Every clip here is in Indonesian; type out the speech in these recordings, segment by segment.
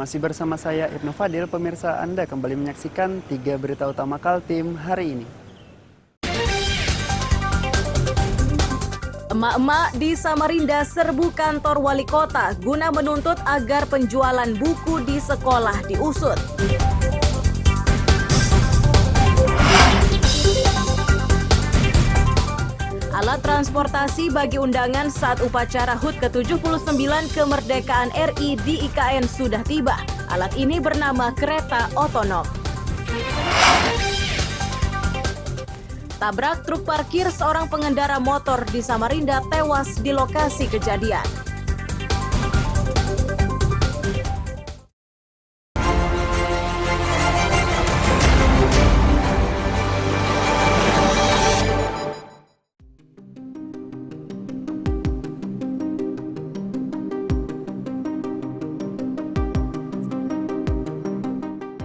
Masih bersama saya Ibnu Fadil, pemirsa Anda kembali menyaksikan 3 berita utama Kaltim hari ini. Emak-emak di Samarinda serbu kantor wali kota guna menuntut agar penjualan buku di sekolah diusut. Alat transportasi bagi undangan saat upacara HUT ke-79 kemerdekaan RI di IKN sudah tiba. Alat ini bernama kereta otonom. Tabrak truk parkir, seorang pengendara motor di Samarinda tewas di lokasi kejadian.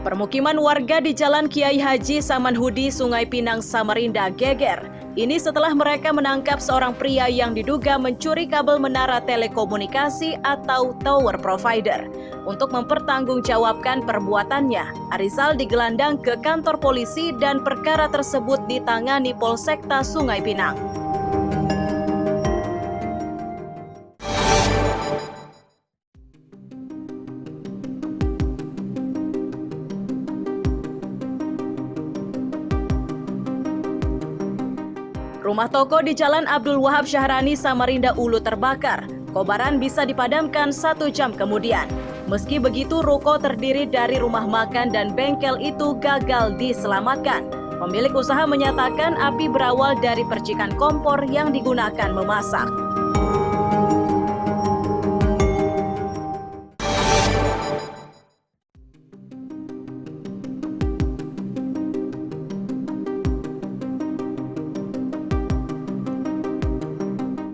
Permukiman warga di Jalan Kiai Haji Samanhudi, Sungai Pinang, Samarinda geger. Ini setelah mereka menangkap seorang pria yang diduga mencuri kabel menara telekomunikasi atau tower provider. Untuk mempertanggungjawabkan perbuatannya, Arizal digelandang ke kantor polisi dan perkara tersebut ditangani Polsekta Sungai Pinang. Rumah toko di Jalan Abdul Wahab Syahrani, Samarinda Ulu terbakar. Kobaran bisa dipadamkan 1 jam kemudian. Meski begitu, ruko terdiri dari rumah makan dan bengkel itu gagal diselamatkan. Pemilik usaha menyatakan api berawal dari percikan kompor yang digunakan memasak.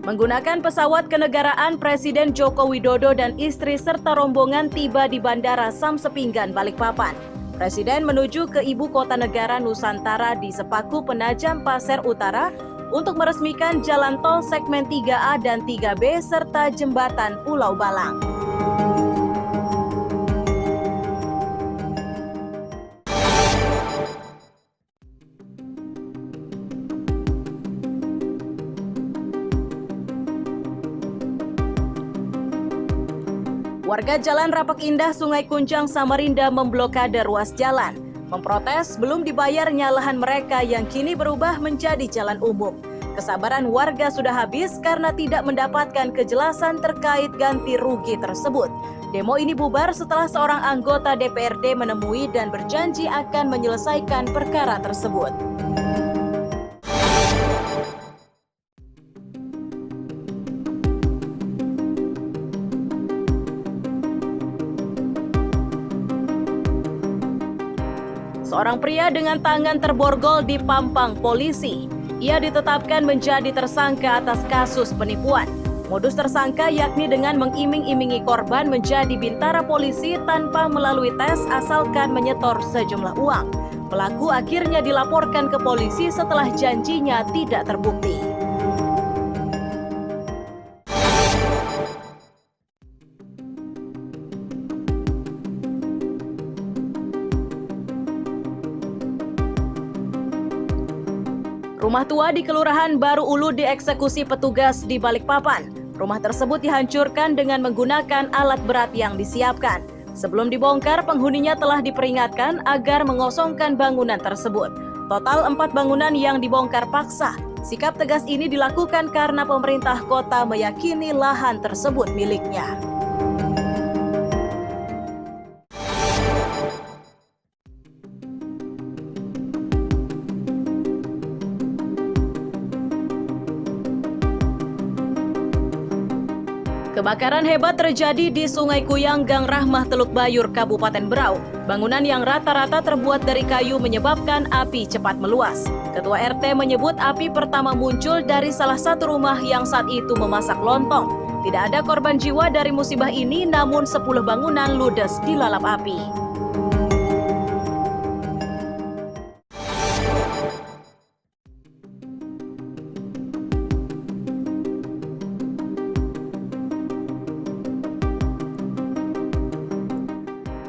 Menggunakan pesawat kenegaraan, Presiden Joko Widodo dan istri serta rombongan tiba di Bandara Samsepinggan, Balikpapan. Presiden menuju ke ibu kota negara Nusantara di Sepaku Penajam Pasir Utara untuk meresmikan jalan tol segmen 3A dan 3B serta jembatan Pulau Balang. Warga Jalan Rapak Indah, Sungai Kunjang, Samarinda memblokade ruas jalan. Memprotes belum dibayarnya lahan mereka yang kini berubah menjadi jalan umum. Kesabaran warga sudah habis karena tidak mendapatkan kejelasan terkait ganti rugi tersebut. Demo ini bubar setelah seorang anggota DPRD menemui dan berjanji akan menyelesaikan perkara tersebut. Seorang pria dengan tangan terborgol dipampang polisi. Ia ditetapkan menjadi tersangka atas kasus penipuan. Modus tersangka yakni dengan mengiming-imingi korban menjadi bintara polisi tanpa melalui tes asalkan menyetor sejumlah uang. Pelaku akhirnya dilaporkan ke polisi setelah janjinya tidak terbukti. Rumah tua di Kelurahan Baru Ulu dieksekusi petugas di Balikpapan. Rumah tersebut dihancurkan dengan menggunakan alat berat yang disiapkan. Sebelum dibongkar, penghuninya telah diperingatkan agar mengosongkan bangunan tersebut. Total 4 bangunan yang dibongkar paksa. Sikap tegas ini dilakukan karena pemerintah kota meyakini lahan tersebut miliknya. Kebakaran hebat terjadi di Sungai Kuyang, Gang Rahmah, Teluk Bayur, Kabupaten Berau. Bangunan yang rata-rata terbuat dari kayu menyebabkan api cepat meluas. Ketua RT menyebut api pertama muncul dari salah satu rumah yang saat itu memasak lontong. Tidak ada korban jiwa dari musibah ini, namun 10 bangunan ludes dilalap api.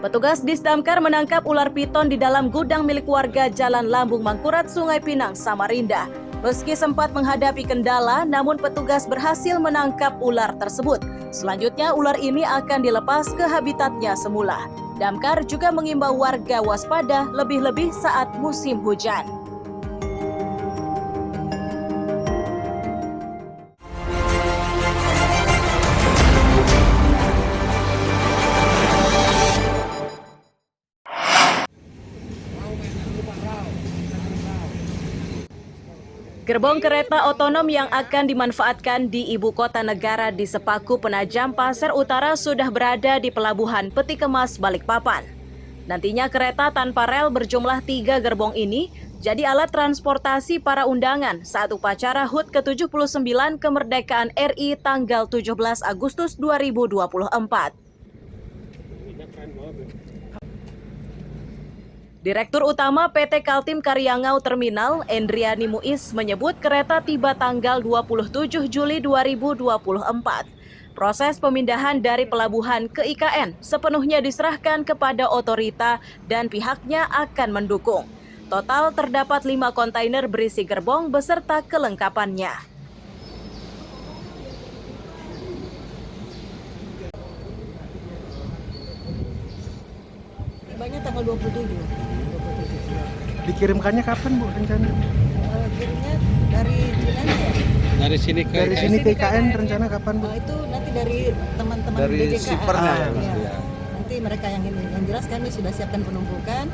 Petugas Disdamkar menangkap ular piton di dalam gudang milik warga Jalan Lambung Mangkurat, Sungai Pinang, Samarinda. Meski sempat menghadapi kendala, namun petugas berhasil menangkap ular tersebut. Selanjutnya, ular ini akan dilepas ke habitatnya semula. Damkar juga mengimbau warga waspada lebih-lebih saat musim hujan. Gerbong kereta otonom yang akan dimanfaatkan di ibu kota negara di Sepaku Penajam, Pasir Utara sudah berada di Pelabuhan Peti Kemas, Balikpapan. Nantinya kereta tanpa rel berjumlah 3 gerbong ini jadi alat transportasi para undangan saat upacara HUT ke-79 Kemerdekaan RI tanggal 17 Agustus 2024. Direktur Utama PT Kaltim Karyangau Terminal, Endriani Muiz, menyebut kereta tiba tanggal 27 Juli 2024. Proses pemindahan dari pelabuhan ke IKN sepenuhnya diserahkan kepada otorita dan pihaknya akan mendukung. Total terdapat 5 kontainer berisi gerbong beserta kelengkapannya. Tibanya tanggal 27. Dikirimkannya kapan Bu rencana? Kirimnya dari Cilandak. Dari sini ke IKN rencana kapan Bu? Itu nanti dari teman-teman dari DJKA. shippernya ya, Ya. Nanti mereka yang ini. Yang jelas kami sudah siapkan penumpukan.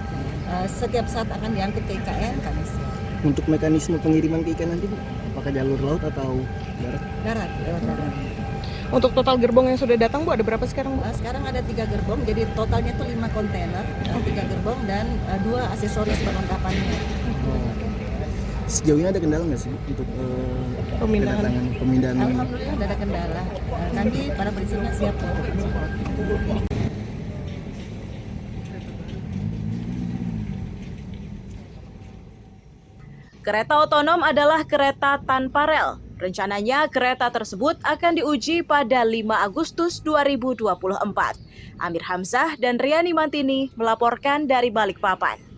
Setiap saat akan diangkut ke IKN kami siap. Untuk mekanisme pengiriman ke IKN nanti Bu, apakah jalur laut atau darat? Darat, lewat darat. Untuk total gerbong yang sudah datang Bu, ada berapa sekarang Bu? Sekarang ada 3 gerbong, jadi totalnya itu 5 kontainer, 3 gerbong dan 2 aksesoris perlengkapannya. Sejauh ini ada kendala nggak sih untuk pemindahan? Alhamdulillah tidak ada kendala. Kami para perizinan siap untuk transport. Kereta otonom adalah kereta tanpa rel. Rencananya kereta tersebut akan diuji pada 5 Agustus 2024. Amir Hamzah dan Riani Mantini melaporkan dari Balikpapan.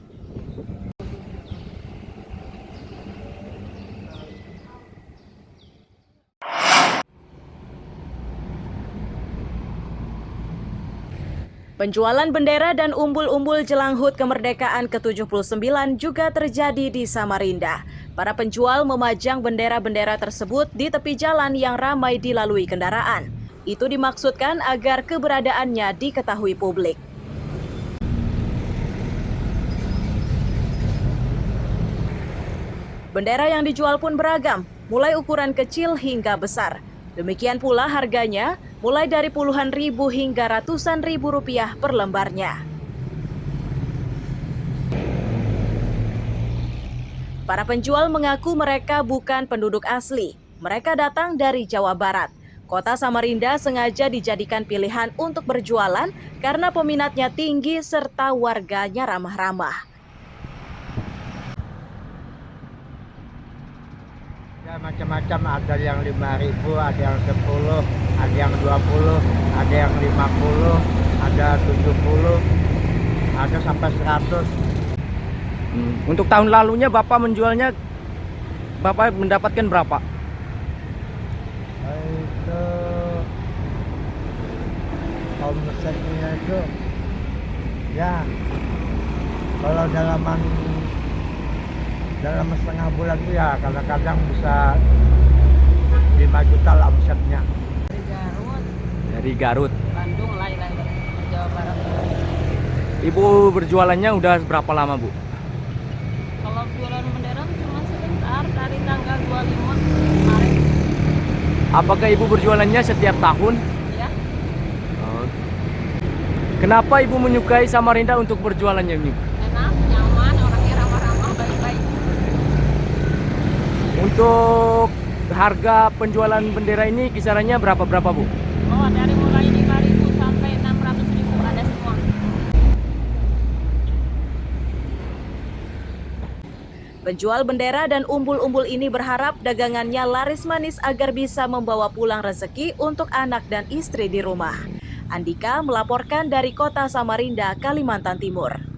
Penjualan bendera dan umbul-umbul jelang HUT kemerdekaan ke-79 juga terjadi di Samarinda. Para penjual memajang bendera-bendera tersebut di tepi jalan yang ramai dilalui kendaraan. Itu dimaksudkan agar keberadaannya diketahui publik. Bendera yang dijual pun beragam, mulai ukuran kecil hingga besar. Demikian pula harganya, mulai dari puluhan ribu hingga ratusan ribu rupiah per lembarnya. Para penjual mengaku mereka bukan penduduk asli. Mereka datang dari Jawa Barat. Kota Samarinda sengaja dijadikan pilihan untuk berjualan karena peminatnya tinggi serta warganya ramah-ramah. Ya, macam-macam, ada yang 5.000, ada yang 10, ada yang 20, ada yang 50, ada 70, ada sampai 100. Untuk tahun lalunya Bapak menjualnya, Bapak mendapatkan berapa? Itu omsetnya itu ya kalau dalam setengah bulan itu ya kadang-kadang bisa 5 juta lah omsetnya. Dari Garut. Bandung, lain-lain Jawa Barat. Ibu berjualannya udah berapa lama Bu? Kalau jualan bendera cuma sebentar, dari tanggal 25 kemarin. Apakah Ibu berjualannya setiap tahun? Ya. Kenapa Ibu menyukai Samarinda untuk berjualannya ini? Enak, nyaman, orangnya ramah-ramah, baik-baik. Untuk harga penjualan bendera ini kisarannya berapa Bu? Oh, dari mulai 5.000 sampai 600.000 ada semua. Penjual bendera dan umbul-umbul ini berharap dagangannya laris manis agar bisa membawa pulang rezeki untuk anak dan istri di rumah. Andika melaporkan dari Kota Samarinda, Kalimantan Timur.